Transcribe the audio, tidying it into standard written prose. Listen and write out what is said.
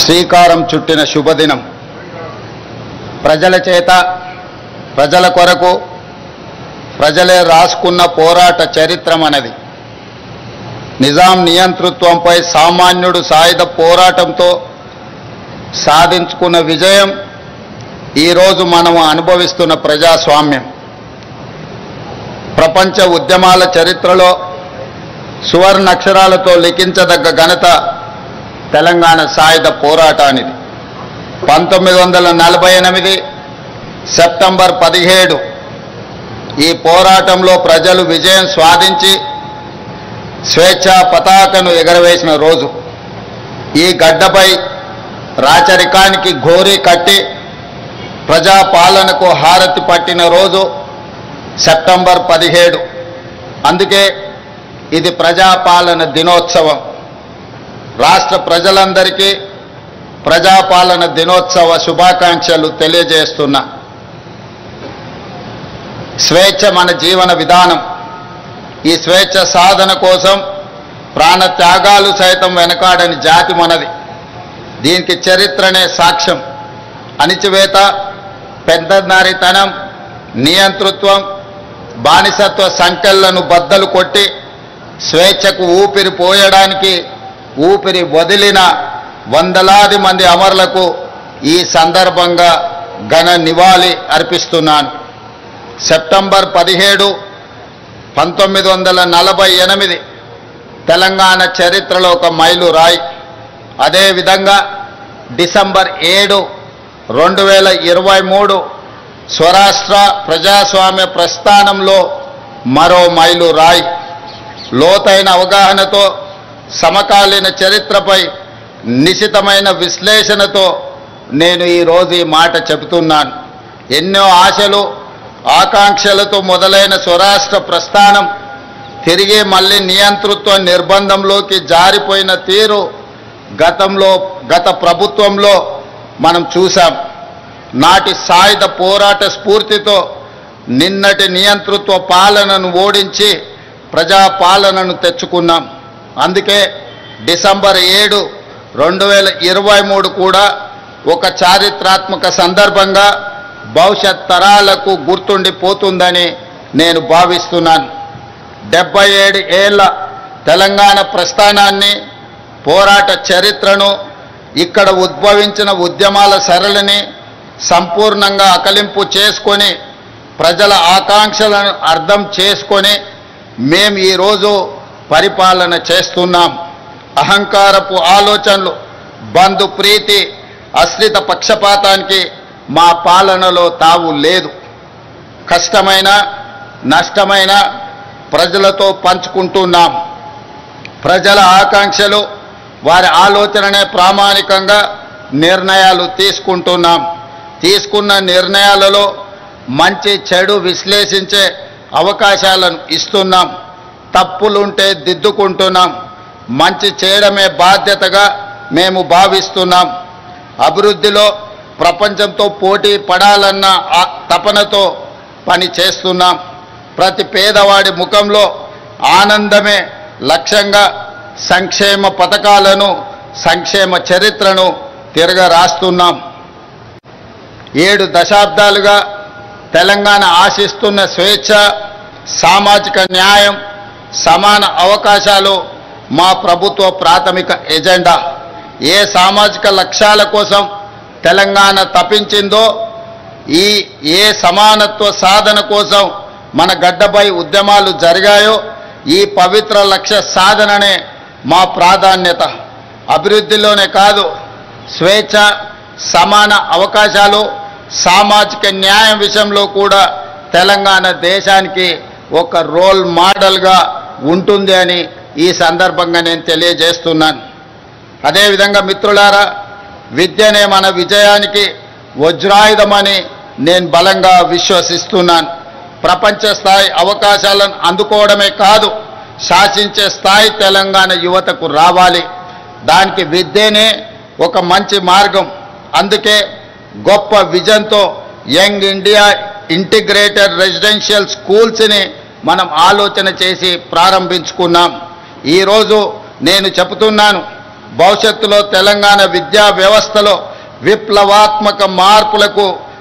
శ్రీకారం చుట్టిన శుభదినం. ప్రజల చేత, ప్రజల కొరకు ప్రజలే రాసుకున్న పోరాట చరిత్రమన్నది. నిజాం నియంతృత్వంపై సామాన్యుడు సాయుధ పోరాటంతో సాధించుకున్న విజయం ఈరోజు మనము అనుభవిస్తున్న ప్రజాస్వామ్యం. ప్రపంచ ఉద్యమాల చరిత్రలో సువర్ణాక్షరాలతో లిఖించదగ్గ ఘనత తెలంగాణ సాయుధ పోరాటానిది. 1948 సెప్టెంబర్ 17 ఈ పోరాటంలో ప్రజలు విజయం సాధించి స్వేచ్ఛా పతాకను ఎగరవేసిన రోజు. ఈ గడ్డపై రాచరికానికి ఘోరీ కట్టి ప్రజాపాలనకు హారతి పట్టిన రోజు సెప్టెంబర్ 17. అందుకే ఇది ప్రజాపాలన దినోత్సవం. రాష్ట్ర ప్రజలందరికీ ప్రజాపాలన దినోత్సవ శుభాకాంక్షలు తెలియజేస్తున్నా. స్వేచ్ఛ మన జీవన విధానం. ఈ స్వేచ్ఛ సాధన కోసం ప్రాణ త్యాగాలు సైతం వెనకాడని జాతి మనది. దీనికి చరిత్రనే సాక్ష్యం. అణిచివేత, పెద్దనారితనం, నియంతృత్వం, బానిసత్వ సంకెళ్లను బద్దలు కొట్టి స్వేచ్ఛకు ఊపిరి పోయడానికి ఊపిరి వదిలిన వందలాది మంది అమరులకు ఈ సందర్భంగా ఘన నివాళి అర్పిస్తున్నాను. సెప్టెంబర్ 17, 1948 తెలంగాణ చరిత్రలో ఒక మైలురాయి. అదేవిధంగా డిసెంబర్ 7, 2023 స్వరాష్ట్ర ప్రజాస్వామ్య ప్రస్థానంలో మరో మైలురాయి. లోతైన అవగాహనతో, సమకాలీన చరిత్రపై నిశితమైన విశ్లేషణతో నేను ఈరోజు ఈ మాట చెబుతున్నాను. ఎన్నో ఆశలు, ఆకాంక్షలతో మొదలైన స్వరాష్ట్ర ప్రస్థానం తిరిగి మళ్ళీ నియంతృత్వ నిర్బంధంలోకి జారిపోయిన తీరు గత ప్రభుత్వంలో మనం చూసాం. నాటి సాయుధ పోరాట స్ఫూర్తితో నిన్నటి నియంతృత్వ పాలనను ఓడించి ప్రజాపాలనను తెచ్చుకున్నాం. అందుకే డిసెంబర్ 7, 2023 కూడా ఒక చారిత్రాత్మక సందర్భంగా భవిష్యత్ తరాలకు గుర్తుండిపోతుందని నేను భావిస్తున్నాను. 77 ఏళ్ల తెలంగాణ ప్రస్థానాన్ని, పోరాట చరిత్రను, ఇక్కడ ఉద్భవించిన ఉద్యమాల సరళిని సంపూర్ణంగా అకలింపు చేసుకొని ప్రజల ఆకాంక్షలను అర్థం చేసుకొని మేము ఈరోజు పరిపాలన చేస్తున్నాం. అహంకారపు ఆలోచనలు, బంధు ప్రీతి, అశ్రిత పక్షపాతానికి మా పాలనలో తావు లేదు. కష్టమైన, నష్టమైన ప్రజలతో పంచుకుంటున్నాం. ప్రజల ఆకాంక్షలు, వారి ఆలోచననే ప్రామాణికంగా నిర్ణయాలు తీసుకుంటున్నాం. తీసుకున్న నిర్ణయాలలో మంచి చెడు విశ్లేషించే అవకాశాలను ఇస్తున్నాం. తప్పులుంటే దిద్దుకుంటున్నాం. మంచి చేయడమే బాధ్యతగా మేము భావిస్తున్నాం. అభివృద్ధిలో ప్రపంచంతో పోటీ పడాలన్న తపనతో పని చేస్తున్నాం. ప్రతి పేదవాడి ముఖంలో ఆనందమే లక్ష్యంగా సంక్షేమ పథకాలను, సంక్షేమ చరిత్రను తిరగరాస్తున్నాం. 7 దశాబ్దాలుగా తెలంగాణ ఆశిస్తున్న స్వేచ్ఛ, సామాజిక న్యాయం, సమాన అవకాశాలు మా ప్రభుత్వ ప్రాథమిక ఎజెండా. ఏ సామాజిక లక్ష్యాల కోసం తెలంగాణ తపించిందో, ఏ సమానత్వ సాధన కోసం మన గడ్డపై ఉద్యమాలు జరిగాయో, ఈ పవిత్ర లక్ష్య సాధననే మా ప్రాధాన్యత. అభివృద్ధిలోనే కాదు, స్వేచ్ఛ, సమాన అవకాశాలు, సామాజిక న్యాయం విషయంలో కూడా తెలంగాణ దేశానికి ఒక రోల్ మోడల్గా ఉంటుంది అని ఈ సందర్భంగా నేను తెలియజేస్తున్నాను. అదేవిధంగా మిత్రులారా, విద్యనే మన విజయానికి వజ్రాయుధమని నేను బలంగా విశ్వసిస్తున్నాను. ప్రపంచ స్థాయి అవకాశాలను అందుకోవడమే కాదు, శాసించే స్థాయి తెలంగాణ యువతకు రావాలి. దానికి విద్యనే ఒక మంచి మార్గం. అందుకే గొప్ప విజన్తో యంగ్ ఇండియా ఇంటిగ్రేటెడ్ రెసిడెన్షియల్ స్కూల్స్ని మనం ఆలోచన చేసి ప్రారంభించుకున్నాం. ఈరోజు నేను చెబుతున్నాను, భవిష్యత్తులో తెలంగాణ విద్యా వ్యవస్థలో విప్లవాత్మక మార్పులకు